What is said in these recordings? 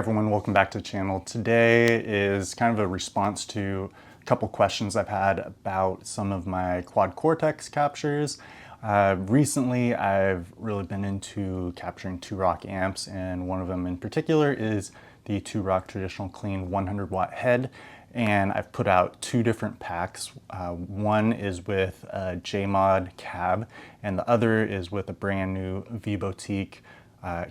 Everyone, welcome back to the channel. Today is kind of a response to a couple questions I've had about some of my Quad Cortex captures. Recently, I've really been into capturing 2-rock amps, and one of them in particular is the 2-rock traditional clean 100 watt head. And I've put out two different packs. One is with a JMOD cab, and the other is with a brand new Vboutique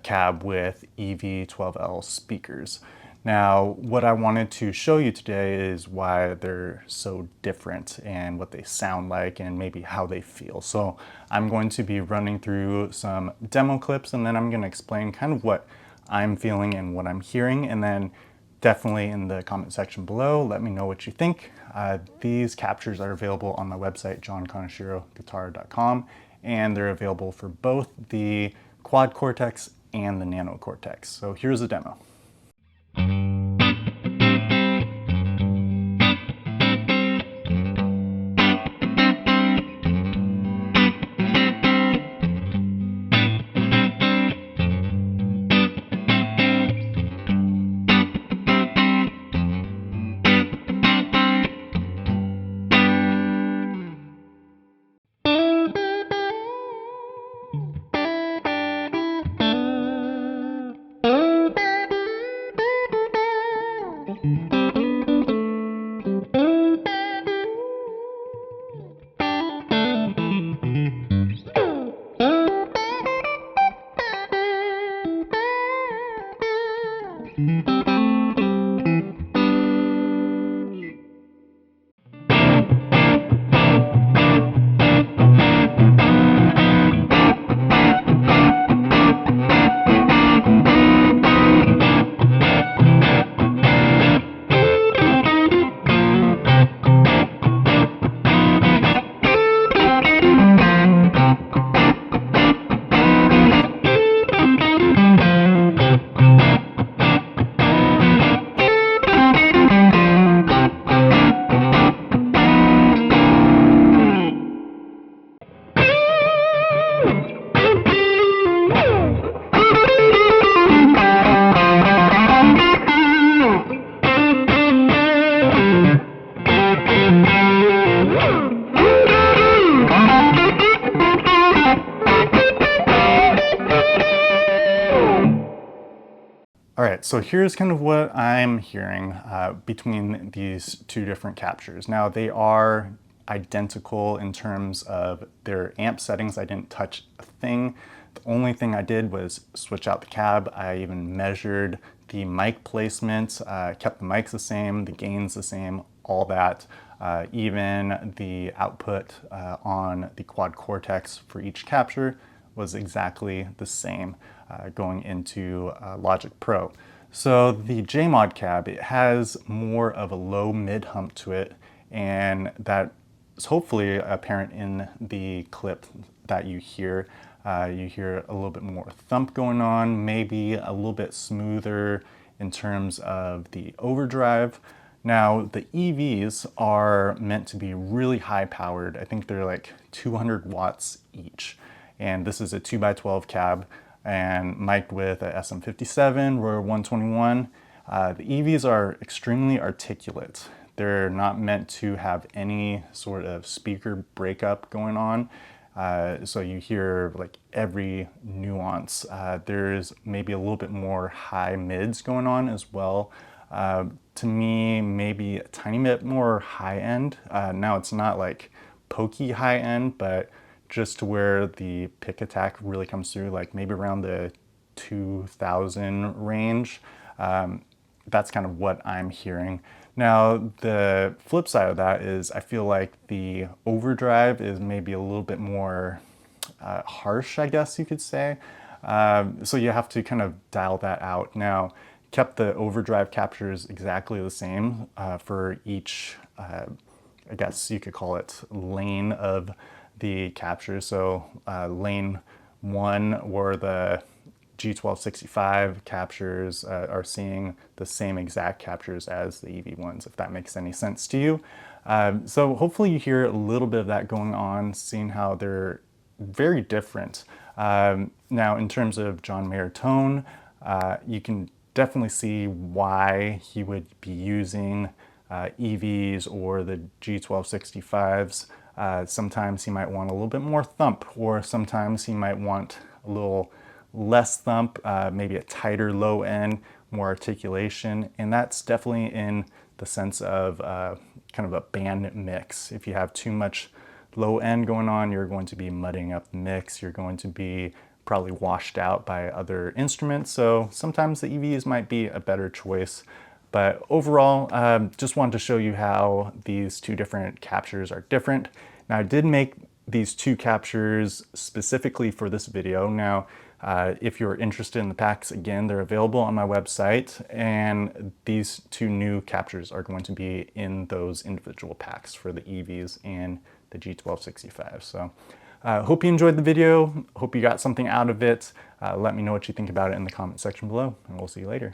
cab with EV12L speakers. Now, what I wanted to show you today is why they're so different and what they sound like and maybe how they feel. So I'm going to be running through some demo clips, and then I'm going to explain kind of what I'm feeling and what I'm hearing, and then definitely in the comment section below, let me know what you think. These captures are available on my website, johnconnoshiroguitar.com, and they're available for both the Quad Cortex and the Nano Cortex. So here's a demo. All right, so here's kind of what I'm hearing between these two different captures. Now, they are identical in terms of their amp settings. I didn't touch a thing. The only thing I did was switch out the cab. I even measured the mic placement, kept the mics the same, the gains the same, all that. Even the output on the Quad Cortex for each capture was exactly the same going into Logic Pro. So the JMOD cab, it has more of a low mid hump to it, and that is hopefully apparent in the clip that you hear. You hear a little bit more thump going on, maybe a little bit smoother in terms of the overdrive. Now, the EVs are meant to be really high powered. I think they're like 200 watts each. And this is a 2x12 cab and mic'd with a SM57 Royer 121. The EVs are extremely articulate. They're not meant to have any sort of speaker breakup going on. So you hear like every nuance. There's maybe a little bit more high mids going on as well. To me, maybe a tiny bit more high end. Now it's not like pokey high end, but just to where the pick attack really comes through, like maybe around the 2000 range. That's kind of what I'm hearing. Now, the flip side of that is I feel like the overdrive is maybe a little bit more harsh, I guess you could say. So you have to kind of dial that out. Now, kept the overdrive captures exactly the same for each, I guess you could call it lane of the captures. So lane 1 or the G1265 captures are seeing the same exact captures as the EV ones, if that makes any sense to you. So hopefully you hear a little bit of that going on, seeing how they're very different. Now, in terms of John Mayer tone, you can definitely see why he would be using EVs or the G1265s. Sometimes he might want a little bit more thump, or sometimes he might want a little less thump, maybe a tighter low end, more articulation, and that's definitely in the sense of kind of a band mix. If you have too much low end going on, you're going to be mudding up the mix. You're going to be probably washed out by other instruments. So sometimes the EVs might be a better choice. But overall, just wanted to show you how these two different captures are different. Now I did make these two captures specifically for this video. Now, if you're interested in the packs, again, they're available on my website, and these two new captures are going to be in those individual packs for the EVs and the G1265. So hope you enjoyed the video. Hope you got something out of it. Let me know what you think about it in the comment section below, and we'll see you later.